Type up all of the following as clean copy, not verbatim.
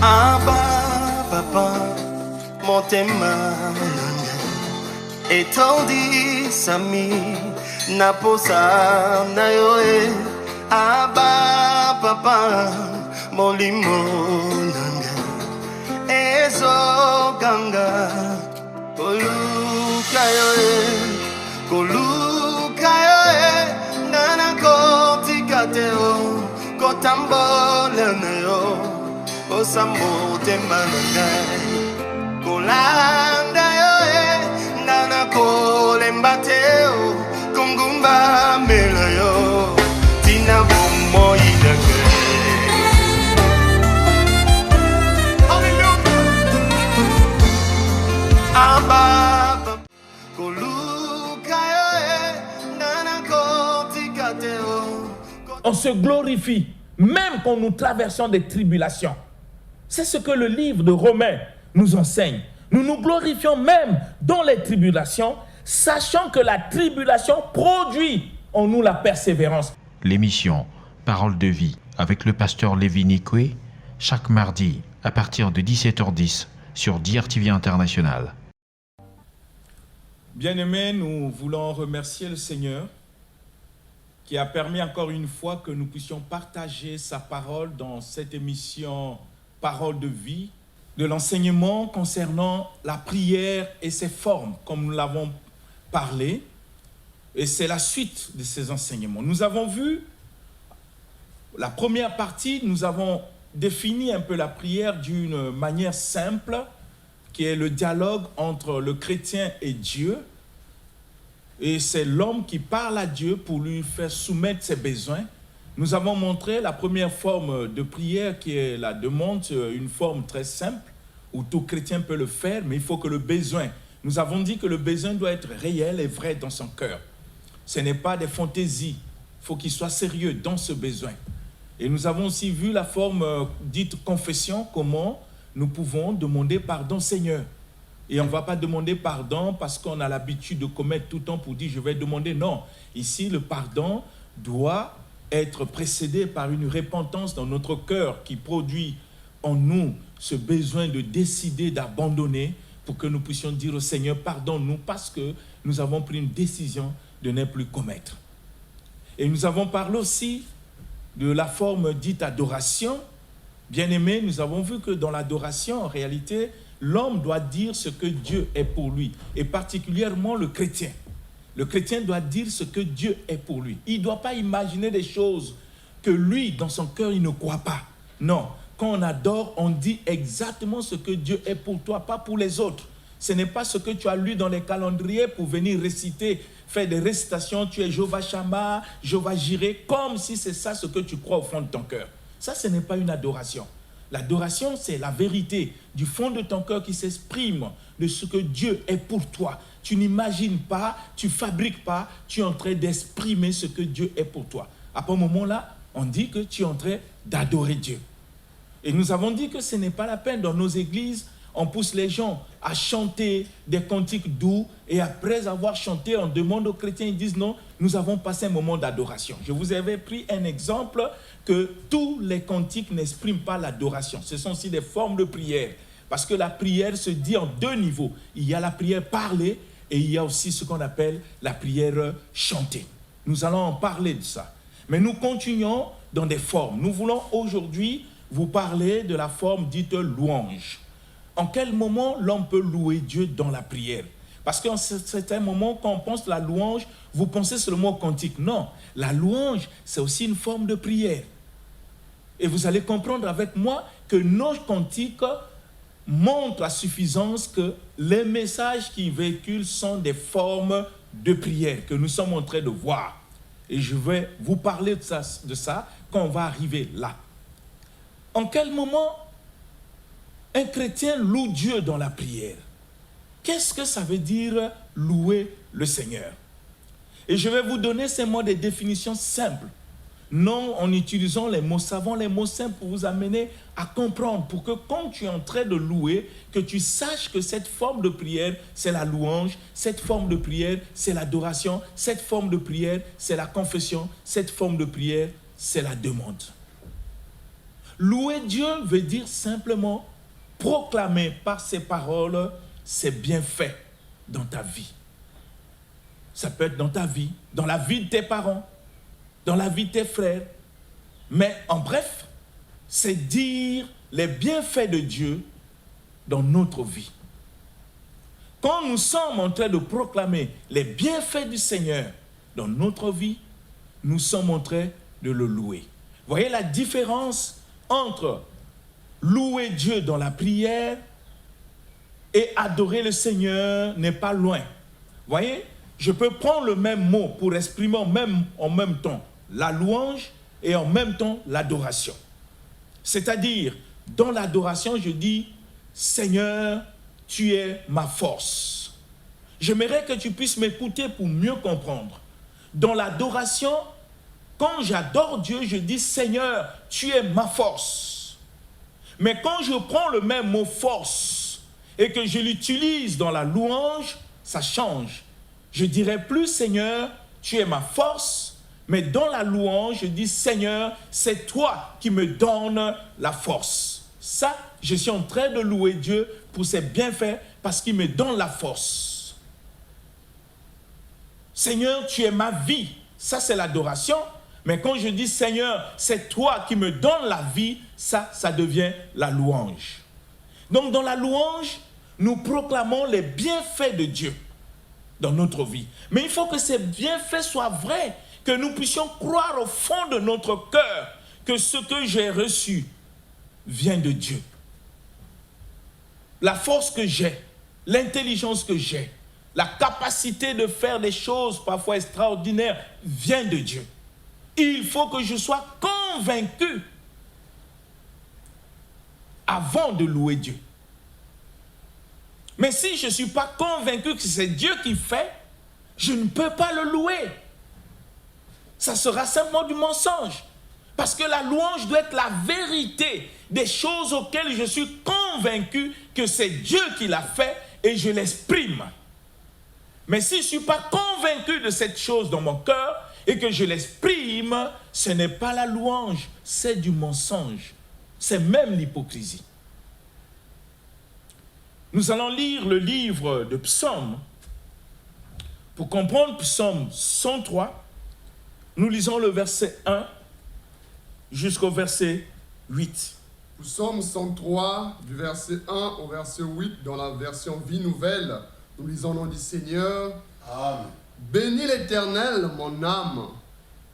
Abba, papa, motema nanga. Etondi sami, naposa na yoe. Abba, papa, molimo nanga. Ezo ganga, koluka yoe, nana koti kateo, kotambola na yo, osambo te manangai, kolanda yoe, nana kolemba teo, kongumba mela yo, tina bomo idake. On se glorifie, même quand nous traversons des tribulations. C'est ce que le livre de Romains nous enseigne. Nous nous glorifions même dans les tribulations, sachant que la tribulation produit en nous la persévérance. L'émission Parole de vie avec le pasteur Lévi Nikwe, chaque mardi à partir de 17h10 sur DRTV International. Bien-aimés, nous voulons remercier le Seigneur qui a permis encore une fois que nous puissions partager sa parole dans cette émission Parole de vie, de l'enseignement concernant la prière et ses formes, comme nous l'avons parlé. Et c'est la suite de ces enseignements. Nous avons vu la première partie, nous avons défini un peu la prière d'une manière simple, qui est le dialogue entre le chrétien et Dieu. Et c'est l'homme qui parle à Dieu pour lui faire soumettre ses besoins. Nous avons montré la première forme de prière qui est la demande, une forme très simple où tout chrétien peut le faire, mais il faut que le besoin, nous avons dit que le besoin doit être réel et vrai dans son cœur. Ce n'est pas des fantaisies, il faut qu'il soit sérieux dans ce besoin. Et nous avons aussi vu la forme dite confession, comment nous pouvons demander pardon Seigneur. Et on ne va pas demander pardon parce qu'on a l'habitude de commettre tout le temps pour dire je vais demander. Non, ici le pardon doit être précédé par une repentance dans notre cœur qui produit en nous ce besoin de décider d'abandonner pour que nous puissions dire au Seigneur pardonne-nous parce que nous avons pris une décision de ne plus commettre. Et nous avons parlé aussi de la forme dite adoration. Bien-aimés, nous avons vu que dans l'adoration, en réalité, l'homme doit dire ce que Dieu est pour lui, et particulièrement le chrétien. Le chrétien doit dire ce que Dieu est pour lui. Il ne doit pas imaginer des choses que lui, dans son cœur, il ne croit pas. Non, quand on adore, on dit exactement ce que Dieu est pour toi, pas pour les autres. Ce n'est pas ce que tu as lu dans les calendriers pour venir réciter, faire des récitations, tu es Jéhovah Shammah, Jéhovah Jireh, comme si c'est ça ce que tu crois au fond de ton cœur. Ça, ce n'est pas une adoration. L'adoration, c'est la vérité du fond de ton cœur qui s'exprime de ce que Dieu est pour toi. Tu n'imagines pas, tu ne fabriques pas, tu es en train d'exprimer ce que Dieu est pour toi. À ce moment-là, on dit que tu es en train d'adorer Dieu. Et nous avons dit que ce n'est pas la peine. Dans nos églises, on pousse les gens à chanter des cantiques doux et après avoir chanté, on demande aux chrétiens, ils disent non, nous avons passé un moment d'adoration. Je vous avais pris un exemple que tous les cantiques n'expriment pas l'adoration. Ce sont aussi des formes de prière. Parce que la prière se dit en deux niveaux. Il y a la prière parlée et il y a aussi ce qu'on appelle la prière chantée. Nous allons en parler de ça. Mais nous continuons dans des formes. Nous voulons aujourd'hui vous parler de la forme dite louange. En quel moment l'homme peut louer Dieu dans la prière? Parce qu'en certains moments, quand on pense la louange, vous pensez seulement au cantique. Non, la louange, c'est aussi une forme de prière. Et vous allez comprendre avec moi que nos cantiques montrent à suffisance que les messages qu'ils véhiculent sont des formes de prière que nous sommes en train de voir. Et je vais vous parler de ça quand on va arriver là. En quel moment un chrétien loue Dieu dans la prière? Qu'est-ce que ça veut dire louer le Seigneur? Et je vais vous donner ces mots de définition simples. Non en utilisant les mots savants, les mots simples pour vous amener à comprendre, pour que quand tu es en train de louer, que tu saches que cette forme de prière, c'est la louange, cette forme de prière, c'est l'adoration, cette forme de prière, c'est la confession, cette forme de prière, c'est la demande. Louer Dieu veut dire simplement proclamer par ses paroles ses bienfaits dans ta vie. Ça peut être dans ta vie, dans la vie de tes parents, dans la vie de tes frères. Mais en bref, c'est dire les bienfaits de Dieu dans notre vie. Quand nous sommes en train de proclamer les bienfaits du Seigneur dans notre vie, nous sommes en train de le louer. Voyez la différence entre louer Dieu dans la prière et adorer le Seigneur n'est pas loin. Voyez, je peux prendre le même mot pour exprimer en même temps la louange et en même temps l'adoration. C'est-à-dire, dans l'adoration, je dis, Seigneur, tu es ma force. J'aimerais que tu puisses m'écouter pour mieux comprendre. Dans l'adoration, quand j'adore Dieu, je dis, Seigneur, tu es ma force. Mais quand je prends le même mot force et que je l'utilise dans la louange, ça change. Je dirais plus, Seigneur, tu es ma force, mais dans la louange, je dis, Seigneur, c'est toi qui me donnes la force. Ça, je suis en train de louer Dieu pour ses bienfaits parce qu'il me donne la force. Seigneur, tu es ma vie. Ça, c'est l'adoration. Mais quand je dis, Seigneur, c'est toi qui me donnes la vie, ça devient la louange. Donc, dans la louange, nous proclamons les bienfaits de Dieu dans notre vie. Mais il faut que ces bienfaits soient vrais, que nous puissions croire au fond de notre cœur que ce que j'ai reçu vient de Dieu. La force que j'ai, l'intelligence que j'ai, la capacité de faire des choses parfois extraordinaires vient de Dieu. Il faut que je sois convaincu avant de louer Dieu. Mais si je ne suis pas convaincu que c'est Dieu qui fait, je ne peux pas le louer. Ça sera simplement du mensonge. Parce que la louange doit être la vérité des choses auxquelles je suis convaincu que c'est Dieu qui l'a fait et je l'exprime. Mais si je ne suis pas convaincu de cette chose dans mon cœur et que je l'exprime, ce n'est pas la louange, c'est du mensonge. C'est même l'hypocrisie. Nous allons lire le livre de Psaumes. Pour comprendre Psaume 103, nous lisons le verset 1 jusqu'au verset 8. Psaume 103, du verset 1 au verset 8, dans la version Vie Nouvelle, nous lisons le nom du Seigneur. Amen. Bénis l'Éternel, mon âme,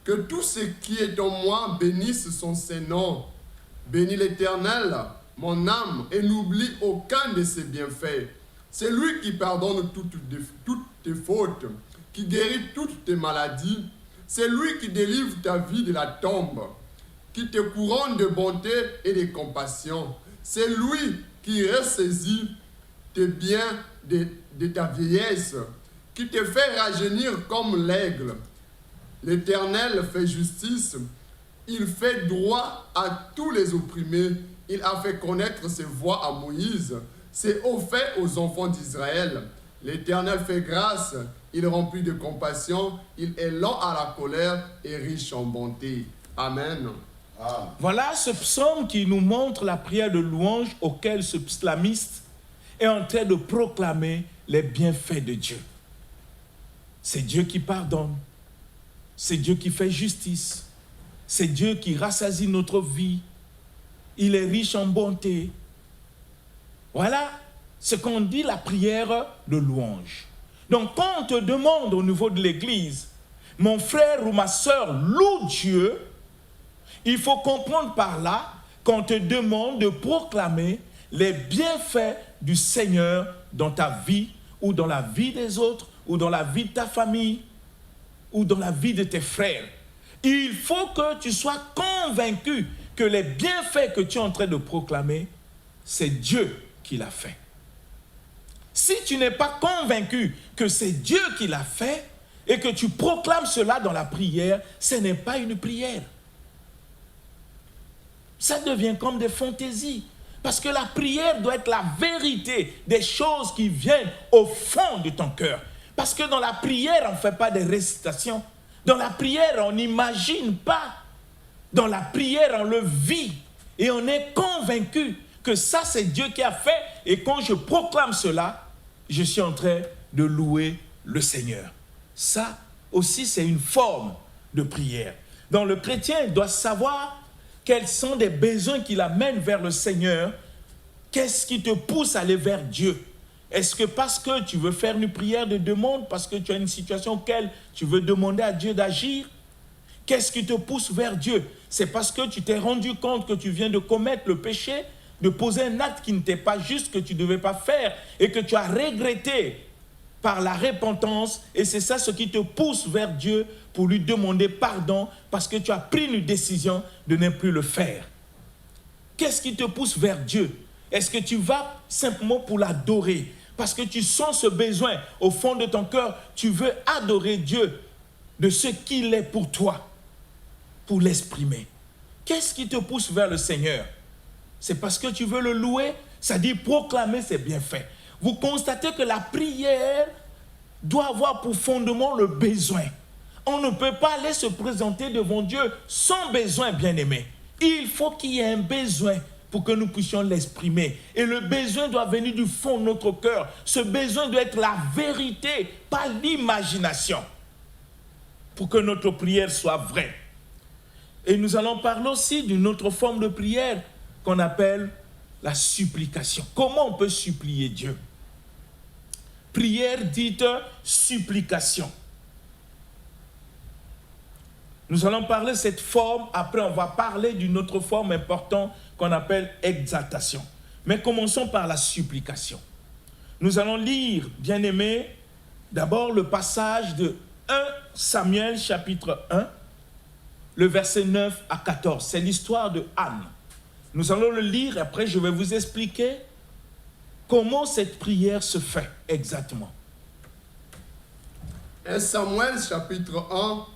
que tout ce qui est en moi bénisse son Saint-Nom. Bénis l'Éternel, mon âme, et n'oublie aucun de ses bienfaits. C'est lui qui pardonne toutes tes fautes, qui guérit toutes tes maladies. C'est lui qui délivre ta vie de la tombe, qui te couronne de bonté et de compassion. C'est lui qui ressaisit tes biens de ta vieillesse, qui te fait rajeunir comme l'aigle. L'Éternel fait justice, il fait droit à tous les opprimés. Il a fait connaître ses voies à Moïse, ses hauts faits aux enfants d'Israël. L'Éternel fait grâce, il remplit de compassion, il est lent à la colère et riche en bonté. Amen. Voilà ce psaume qui nous montre la prière de louange auquel ce psalmiste est en train de proclamer les bienfaits de Dieu. C'est Dieu qui pardonne, c'est Dieu qui fait justice, c'est Dieu qui rassasie notre vie, il est riche en bonté. Voilà ce qu'on dit la prière de louange. Donc quand on te demande au niveau de l'église, mon frère ou ma sœur loue Dieu, il faut comprendre par là qu'on te demande de proclamer les bienfaits du Seigneur dans ta vie ou dans la vie des autres ou dans la vie de ta famille ou dans la vie de tes frères. Il faut que tu sois convaincu que les bienfaits que tu es en train de proclamer, c'est Dieu qui l'a fait. Si tu n'es pas convaincu que c'est Dieu qui l'a fait et que tu proclames cela dans la prière, ce n'est pas une prière. Ça devient comme des fantaisies. Parce que la prière doit être la vérité des choses qui viennent au fond de ton cœur. Parce que dans la prière, on ne fait pas des récitations. Dans la prière, on n'imagine pas. Dans la prière, on le vit. Et on est convaincu que ça, c'est Dieu qui a fait. Et quand je proclame cela, je suis en train de louer le Seigneur. Ça aussi, c'est une forme de prière. Donc le chrétien doit savoir quels sont les besoins qui l'amènent vers le Seigneur. Qu'est-ce qui te pousse à aller vers Dieu? Est-ce que parce que tu veux faire une prière de demande, parce que tu as une situation auquel tu veux demander à Dieu d'agir? Qu'est-ce qui te pousse vers Dieu? C'est parce que tu t'es rendu compte que tu viens de commettre le péché, de poser un acte qui n'était pas juste, que tu ne devais pas faire, et que tu as regretté par la repentance, et c'est ça ce qui te pousse vers Dieu pour lui demander pardon, parce que tu as pris une décision de ne plus le faire. Qu'est-ce qui te pousse vers Dieu? Est-ce que tu vas simplement pour l'adorer? Parce que tu sens ce besoin au fond de ton cœur, tu veux adorer Dieu de ce qu'il est pour toi, pour l'exprimer. Qu'est-ce qui te pousse vers le Seigneur? C'est parce que tu veux le louer, ça dit proclamer ses bienfaits. Vous constatez que la prière doit avoir pour fondement le besoin. On ne peut pas aller se présenter devant Dieu sans besoin, bien-aimé. Il faut qu'il y ait un besoin pour que nous puissions l'exprimer. Et le besoin doit venir du fond de notre cœur. Ce besoin doit être la vérité, pas l'imagination, pour que notre prière soit vraie. Et nous allons parler aussi d'une autre forme de prière qu'on appelle la supplication. Comment on peut supplier Dieu? Prière dite supplication. Nous allons parler de cette forme, après on va parler d'une autre forme importante qu'on appelle exaltation. Mais commençons par la supplication. Nous allons lire, bien-aimés, d'abord le passage de 1 Samuel chapitre 1, le verset 9 à 14. C'est l'histoire de Anne. Nous allons le lire et après je vais vous expliquer comment cette prière se fait exactement. 1 Samuel chapitre 1,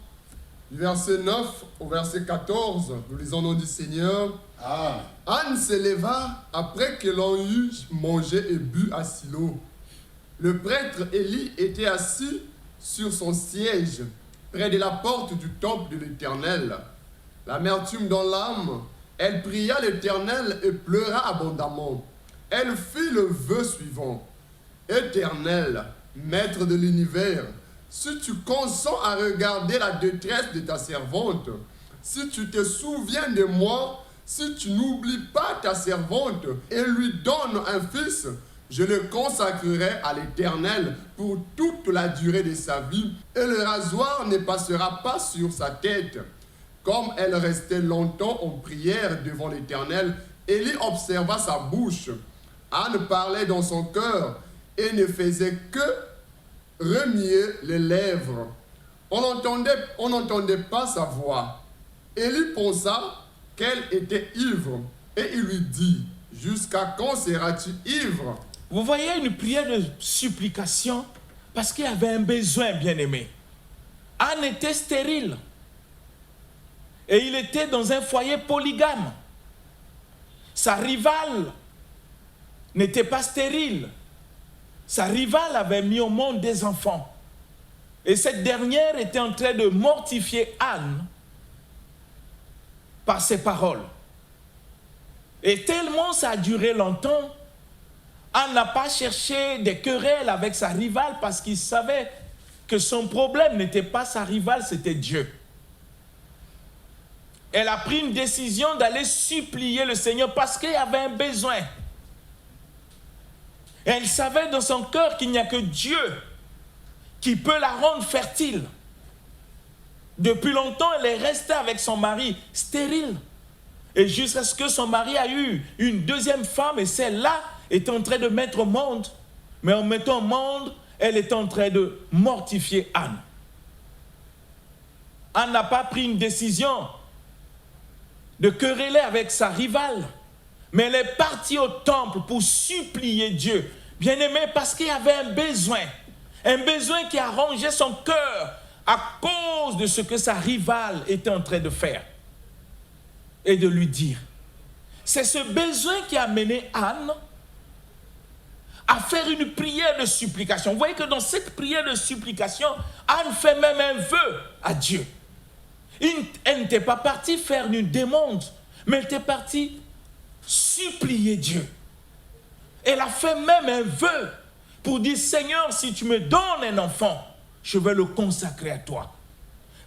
du verset 9 au verset 14, nous lisons au nom du Seigneur. Amen. Anne se leva après que l'on eut mangé et bu à Silo. Le prêtre Élie était assis sur son siège, près de la porte du temple de l'Éternel. L'amertume dans l'âme, elle pria l'Éternel et pleura abondamment. Elle fit le vœu suivant. Éternel, maître de l'univers, si tu consens à regarder la détresse de ta servante, si tu te souviens de moi, si tu n'oublies pas ta servante et lui donnes un fils, je le consacrerai à l'Éternel pour toute la durée de sa vie, et le rasoir ne passera pas sur sa tête. Comme elle restait longtemps en prière devant l'Éternel, Élie observa sa bouche. Anne parlait dans son cœur et ne faisait que remuer les lèvres. On n'entendait pas sa voix. Élie pensa qu'elle était ivre et il lui dit, « Jusqu'à quand seras-tu ivre ?» Vous voyez une prière de supplication parce qu'il y avait un besoin, bien-aimé. Anne était stérile et il était dans un foyer polygame. Sa rivale n'était pas stérile. Sa rivale avait mis au monde des enfants. Et cette dernière était en train de mortifier Anne par ses paroles. Et tellement ça a duré longtemps, Anne n'a pas cherché des querelles avec sa rivale parce qu'il savait que son problème n'était pas sa rivale, c'était Dieu. Elle a pris une décision d'aller supplier le Seigneur parce qu'il y avait un besoin. Et elle savait dans son cœur qu'il n'y a que Dieu qui peut la rendre fertile. Depuis longtemps, elle est restée avec son mari stérile. Et jusqu'à ce que son mari a eu une deuxième femme, et celle-là est en train de mettre au monde. Mais en mettant au monde, elle est en train de mortifier Anne. Anne n'a pas pris une décision de quereller avec sa rivale. Mais elle est partie au temple pour supplier Dieu. Bien-aimé, parce qu'il y avait un besoin qui a rongé son cœur à cause de ce que sa rivale était en train de faire et de lui dire. C'est ce besoin qui a amené Anne à faire une prière de supplication. Vous voyez que dans cette prière de supplication, Anne fait même un vœu à Dieu. Elle n'était pas partie faire une demande, mais elle était partie supplié Dieu. Elle a fait même un vœu pour dire, Seigneur, si tu me donnes un enfant, je vais le consacrer à toi.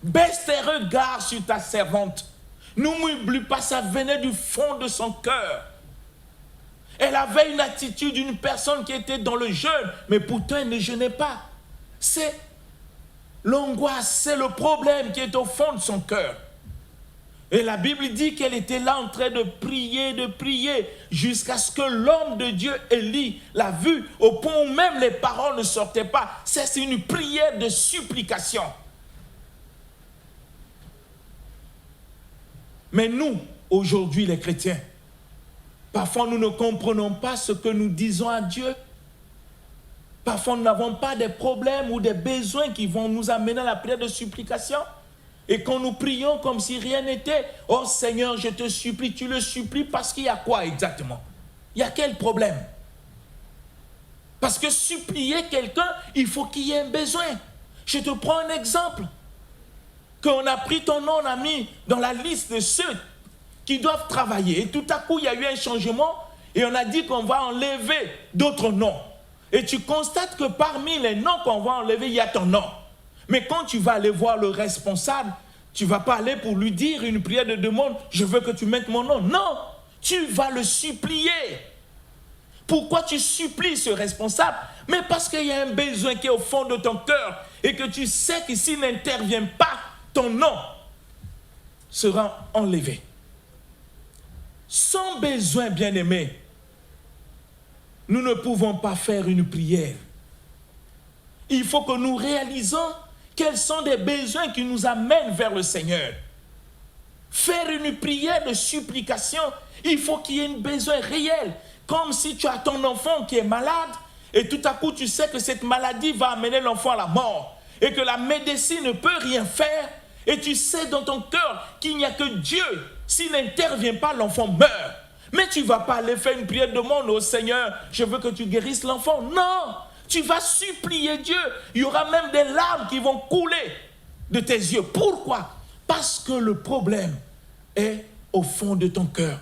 Baisse tes regards sur ta servante. N'oublie pas, ça venait du fond de son cœur. Elle avait une attitude d'une personne qui était dans le jeûne, mais pourtant elle ne jeûnait pas. C'est l'angoisse, c'est le problème qui est au fond de son cœur. Et la Bible dit qu'elle était là en train de prier, jusqu'à ce que l'homme de Dieu, Élie, l'a vue, au point où même les paroles ne sortaient pas. C'est une prière de supplication. Mais nous, aujourd'hui les chrétiens, parfois nous ne comprenons pas ce que nous disons à Dieu. Parfois nous n'avons pas des problèmes ou des besoins qui vont nous amener à la prière de supplication. Et quand nous prions comme si rien n'était, oh Seigneur, je te supplie, tu le supplies parce qu'il y a quoi exactement? Il y a quel problème? Parce que supplier quelqu'un, il faut qu'il y ait un besoin. Je te prends un exemple. Qu'on a pris ton nom, on a mis dans la liste de ceux qui doivent travailler. Et tout à coup, il y a eu un changement et on a dit qu'on va enlever d'autres noms. Et tu constates que parmi les noms qu'on va enlever, il y a ton nom. Mais quand tu vas aller voir le responsable, tu ne vas pas aller pour lui dire une prière de demande, je veux que tu mettes mon nom. Non, tu vas le supplier. Pourquoi tu supplies ce responsable? Mais parce qu'il y a un besoin qui est au fond de ton cœur et que tu sais que s'il n'intervient pas, ton nom sera enlevé. Sans besoin, bien-aimé, nous ne pouvons pas faire une prière. Il faut que nous réalisons quels sont les besoins qui nous amènent vers le Seigneur. Faire une prière de supplication, il faut qu'il y ait un besoin réel. Comme si tu as ton enfant qui est malade et tout à coup tu sais que cette maladie va amener l'enfant à la mort et que la médecine ne peut rien faire et tu sais dans ton cœur qu'il n'y a que Dieu. S'il n'intervient pas, l'enfant meurt. Mais tu ne vas pas aller faire une prière de demande au Seigneur, je veux que tu guérisses l'enfant. Non! Tu vas supplier Dieu. Il y aura même des larmes qui vont couler de tes yeux. Pourquoi? Parce que le problème est au fond de ton cœur.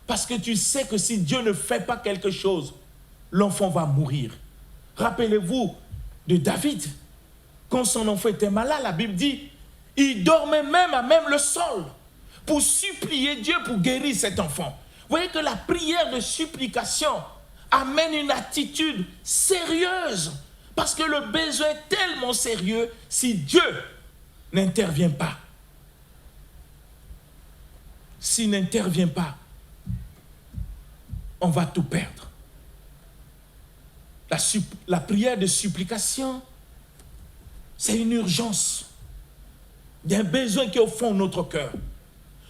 Parce que tu sais que si Dieu ne fait pas quelque chose, l'enfant va mourir. Rappelez-vous de David. Quand son enfant était malade, la Bible dit, il dormait même à même le sol pour supplier Dieu pour guérir cet enfant. Vous voyez que la prière de supplication amène une attitude sérieuse. Parce que le besoin est tellement sérieux si Dieu n'intervient pas. S'il n'intervient pas, on va tout perdre. La prière de supplication, c'est une urgence. Il y a un besoin qui est au fond de notre cœur.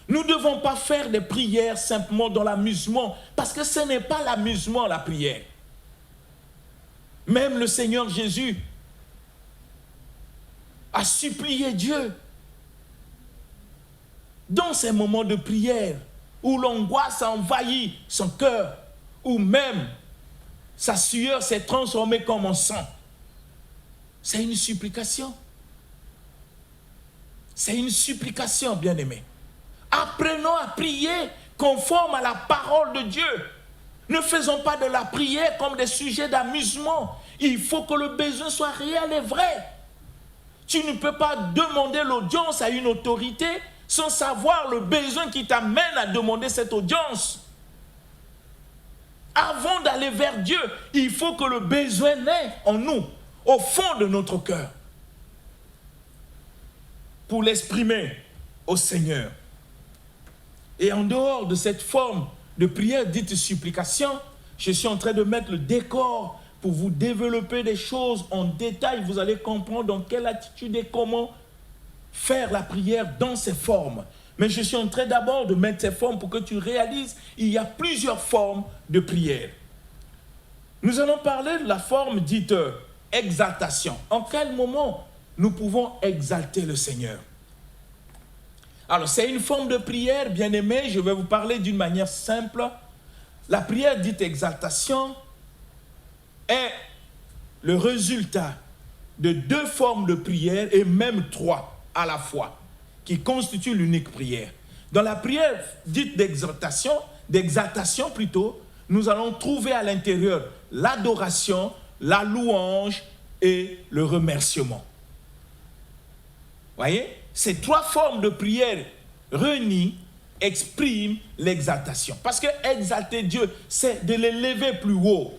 Nous ne devons pas faire des prières simplement dans l'amusement, parce que ce n'est pas l'amusement, la prière. Même le Seigneur Jésus a supplié Dieu dans ces moments de prière où l'angoisse a envahi son cœur, où même sa sueur s'est transformée comme en sang. C'est une supplication. C'est une supplication, bien-aimé. Apprenons à prier conforme à la parole de Dieu. Ne faisons pas de la prière comme des sujets d'amusement. Il faut que le besoin soit réel et vrai. Tu ne peux pas demander l'audience à une autorité sans savoir le besoin qui t'amène à demander cette audience. Avant d'aller vers Dieu, il faut que le besoin naisse en nous, au fond de notre cœur, pour l'exprimer au Seigneur. Et en dehors de cette forme de prière dite supplication, je suis en train de mettre le décor pour vous développer des choses en détail. Vous allez comprendre dans quelle attitude et comment faire la prière dans ces formes. Mais je suis en train d'abord de mettre ces formes pour que tu réalises qu'il y a plusieurs formes de prière. Nous allons parler de la forme dite exaltation. En quel moment nous pouvons exalter le Seigneur? Alors, c'est une forme de prière, bien-aimé, je vais vous parler d'une manière simple. La prière dite exaltation est le résultat de deux formes de prière, et même trois à la fois, qui constituent l'unique prière. Dans la prière dite d'exaltation, d'exaltation plutôt, nous allons trouver à l'intérieur l'adoration, la louange et le remerciement. Voyez, ces trois formes de prière réunies expriment l'exaltation. Parce que exalter Dieu, c'est de l'élever plus haut,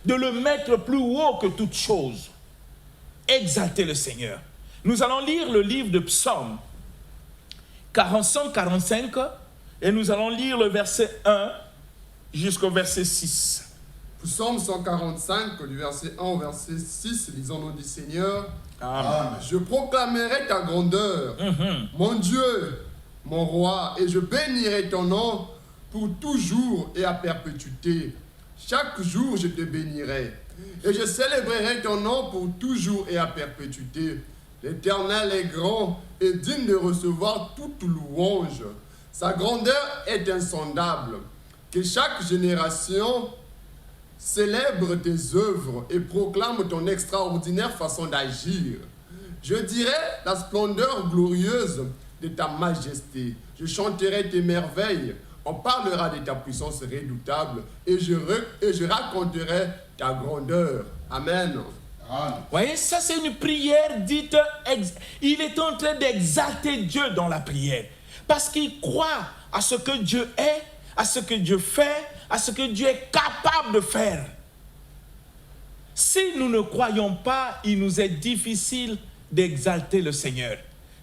de le mettre plus haut que toute chose. Exalter le Seigneur. Nous allons lire le livre de Psaume 145 et nous allons lire le verset 1 jusqu'au verset 6. Psaume 145, du verset 1 au verset 6, lisons le nom du Seigneur. Amen. Je proclamerai ta grandeur, mon Dieu, mon roi, et je bénirai ton nom pour toujours et à perpétuité. Chaque jour, je te bénirai, et je célébrerai ton nom pour toujours et à perpétuité. L'Éternel est grand et digne de recevoir toute louange. Sa grandeur est insondable. Que chaque génération célèbre tes œuvres et proclame ton extraordinaire façon d'agir. Je dirai la splendeur glorieuse de ta majesté. Je chanterai tes merveilles. On parlera de ta puissance redoutable et je raconterai ta grandeur. Amen. Vous voyez, ça c'est une prière dite, il est en train d'exalter Dieu dans la prière. Parce qu'il croit à ce que Dieu est, à ce que Dieu fait, à ce que Dieu est capable de faire. Si nous ne croyons pas, il nous est difficile d'exalter le Seigneur.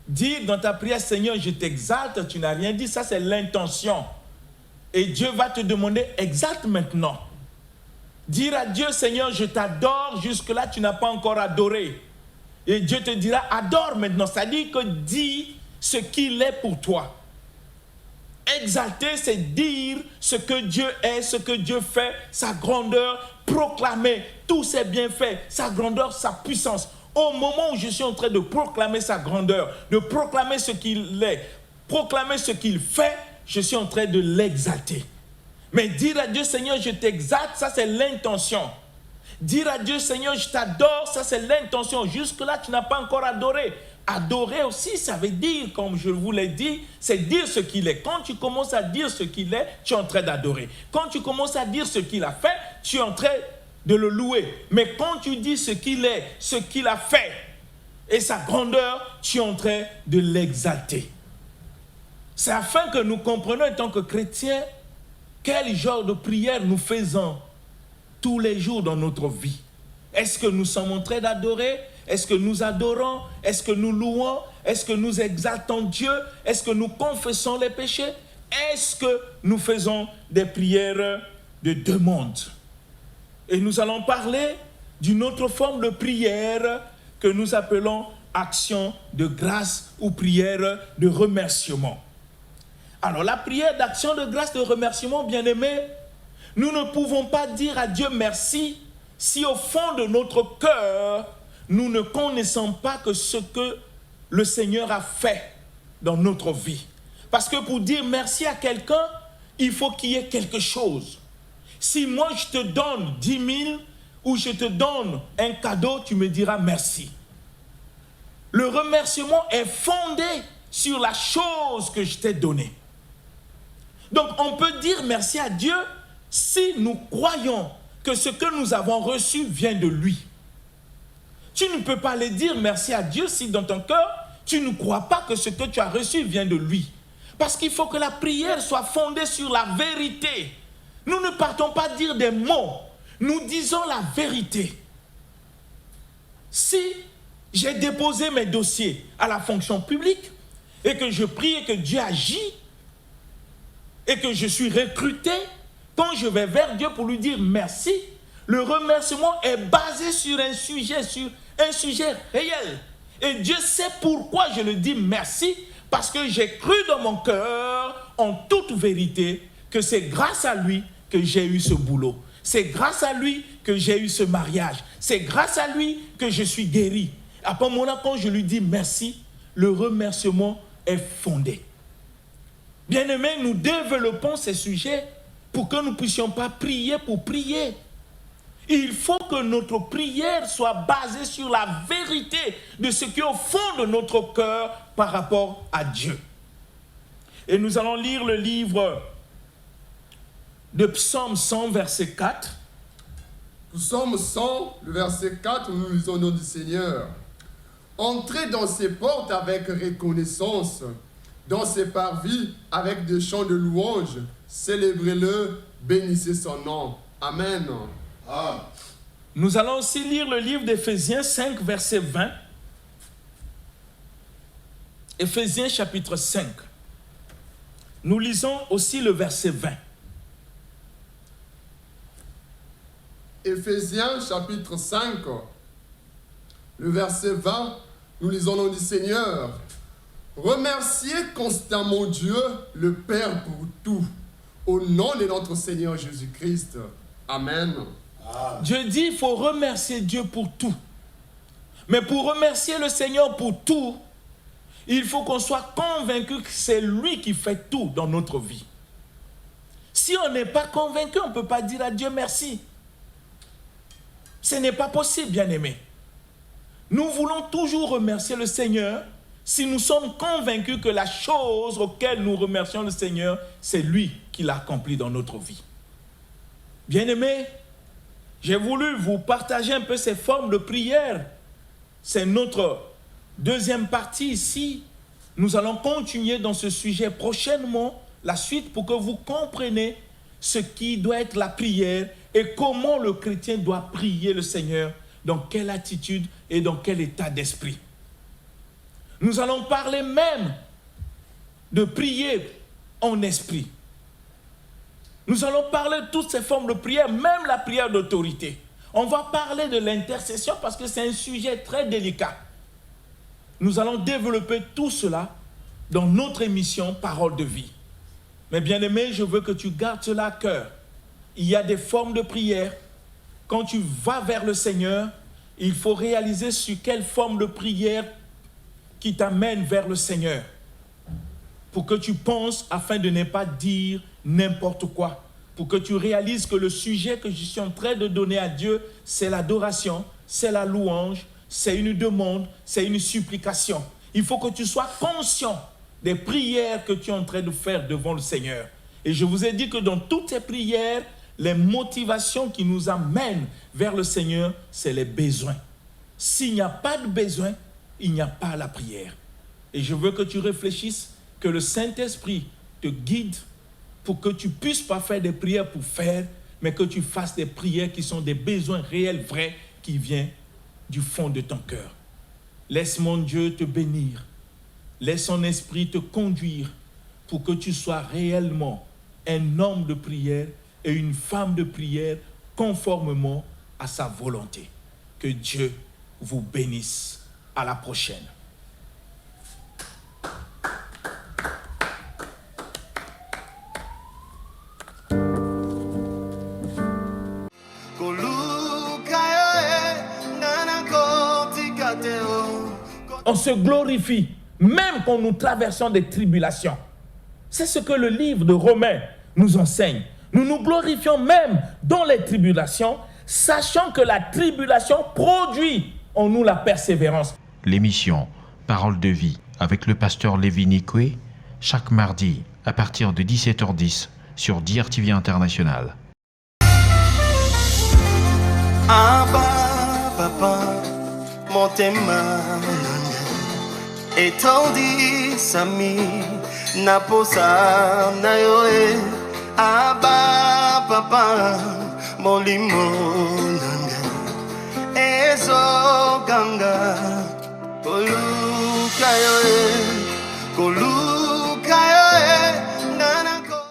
Dire dans ta prière, Seigneur, je t'exalte, tu n'as rien dit, ça c'est l'intention. Et Dieu va te demander, exalte maintenant. Dire à Dieu, Seigneur, je t'adore, jusque-là tu n'as pas encore adoré. Et Dieu te dira, adore maintenant. Ça dit que dis ce qu'il est pour toi. Exalter, c'est dire ce que Dieu est, ce que Dieu fait, sa grandeur, proclamer tous ses bienfaits, sa grandeur, sa puissance. Au moment où je suis en train de proclamer sa grandeur, de proclamer ce qu'il est, proclamer ce qu'il fait, je suis en train de l'exalter. Mais dire à Dieu, Seigneur, je t'exalte, ça c'est l'intention. Dire à Dieu, Seigneur, je t'adore, ça c'est l'intention. Jusque-là, tu n'as pas encore adoré. Adorer aussi, ça veut dire, comme je vous l'ai dit, c'est dire ce qu'il est. Quand tu commences à dire ce qu'il est, tu es en train d'adorer. Quand tu commences à dire ce qu'il a fait, tu es en train de le louer. Mais quand tu dis ce qu'il est, ce qu'il a fait et sa grandeur, tu es en train de l'exalter. C'est afin que nous comprenions en tant que chrétiens quel genre de prière nous faisons tous les jours dans notre vie. Est-ce que nous sommes en train d'adorer? Est-ce que nous adorons? Est-ce que nous louons? Est-ce que nous exaltons Dieu? Est-ce que nous confessons les péchés? Est-ce que nous faisons des prières de demande? Et nous allons parler d'une autre forme de prière que nous appelons action de grâce ou prière de remerciement. Alors la prière d'action de grâce de remerciement, bien-aimés, nous ne pouvons pas dire à Dieu merci si au fond de notre cœur, nous ne connaissons pas que ce que le Seigneur a fait dans notre vie. Parce que pour dire merci à quelqu'un, il faut qu'il y ait quelque chose. Si moi je te donne 10 000 ou je te donne un cadeau, tu me diras merci. Le remerciement est fondé sur la chose que je t'ai donnée. Donc on peut dire merci à Dieu si nous croyons que ce que nous avons reçu vient de lui. Tu ne peux pas le dire merci à Dieu si dans ton cœur, tu ne crois pas que ce que tu as reçu vient de lui. Parce qu'il faut que la prière soit fondée sur la vérité. Nous ne partons pas dire des mots, nous disons la vérité. Si j'ai déposé mes dossiers à la fonction publique et que je prie et que Dieu agit et que je suis recruté, quand je vais vers Dieu pour lui dire merci, le remerciement est basé sur un sujet réel. Et Dieu sait pourquoi je le dis merci, parce que j'ai cru dans mon cœur, en toute vérité, que c'est grâce à lui que j'ai eu ce boulot. C'est grâce à lui que j'ai eu ce mariage. C'est grâce à lui que je suis guéri. À ce moment-là, quand je lui dis merci, le remerciement est fondé. Bien-aimés, nous développons ces sujets pour que nous ne puissions pas prier pour prier. Il faut que notre prière soit basée sur la vérité de ce qui est au fond de notre cœur par rapport à Dieu. Et nous allons lire le livre de Psaume 100, verset 4. Psaume 100, le verset 4, nous lisons au nom du Seigneur. Entrez dans ses portes avec reconnaissance, dans ses parvis avec des chants de louange. Célébrez-le, bénissez son nom. Amen. Amen. Nous allons aussi lire le livre d'Éphésiens 5, verset 20. Éphésiens chapitre 5. Nous lisons aussi le verset 20. Éphésiens chapitre 5, le verset 20, nous lisons au nom du Seigneur. Remerciez constamment Dieu, le Père, pour tout, au nom de notre Seigneur Jésus-Christ. Amen. Dieu dit il faut remercier Dieu pour tout. Mais pour remercier le Seigneur pour tout, il faut qu'on soit convaincu que c'est lui qui fait tout dans notre vie. Si on n'est pas convaincu, on ne peut pas dire à Dieu merci. Ce n'est pas possible, bien-aimés. Nous voulons toujours remercier le Seigneur si nous sommes convaincus que la chose auquel nous remercions le Seigneur, c'est lui qui l'a accompli dans notre vie. Bien-aimés, j'ai voulu vous partager un peu ces formes de prière. C'est notre deuxième partie ici. Nous allons continuer dans ce sujet prochainement, la suite, pour que vous compreniez ce qui doit être la prière et comment le chrétien doit prier le Seigneur, dans quelle attitude et dans quel état d'esprit. Nous allons parler même de prier en esprit. Nous allons parler de toutes ces formes de prière, même la prière d'autorité. On va parler de l'intercession parce que c'est un sujet très délicat. Nous allons développer tout cela dans notre émission Parole de vie. Mais bien aimé, je veux que tu gardes cela à cœur. Il y a des formes de prière. Quand tu vas vers le Seigneur, il faut réaliser sur quelle forme de prière qui t'amène vers le Seigneur. Pour que tu penses afin de ne pas dire n'importe quoi. Pour que tu réalises que le sujet que je suis en train de donner à Dieu, c'est l'adoration, c'est la louange, c'est une demande, c'est une supplication. Il faut que tu sois conscient des prières que tu es en train de faire devant le Seigneur. Et je vous ai dit que dans toutes ces prières, les motivations qui nous amènent vers le Seigneur, c'est les besoins. S'il n'y a pas de besoin, il n'y a pas la prière. Et je veux que tu réfléchisses, que le Saint-Esprit te guide pour que tu ne puisses pas faire des prières pour faire, mais que tu fasses des prières qui sont des besoins réels, vrais, qui viennent du fond de ton cœur. Laisse mon Dieu te bénir. Laisse son esprit te conduire pour que tu sois réellement un homme de prière et une femme de prière conformément à sa volonté. Que Dieu vous bénisse. À la prochaine. On se glorifie même quand nous traversons des tribulations. C'est ce que le livre de Romains nous enseigne. Nous nous glorifions même dans les tribulations, sachant que la tribulation produit en nous la persévérance. L'émission Parole de vie avec le pasteur Lévini Koué, chaque mardi à partir de 17h10 sur DRTV International. Abba, papa, motema etondi sami naposa na yoe. Abba, papa, molimo nanga ezo ganga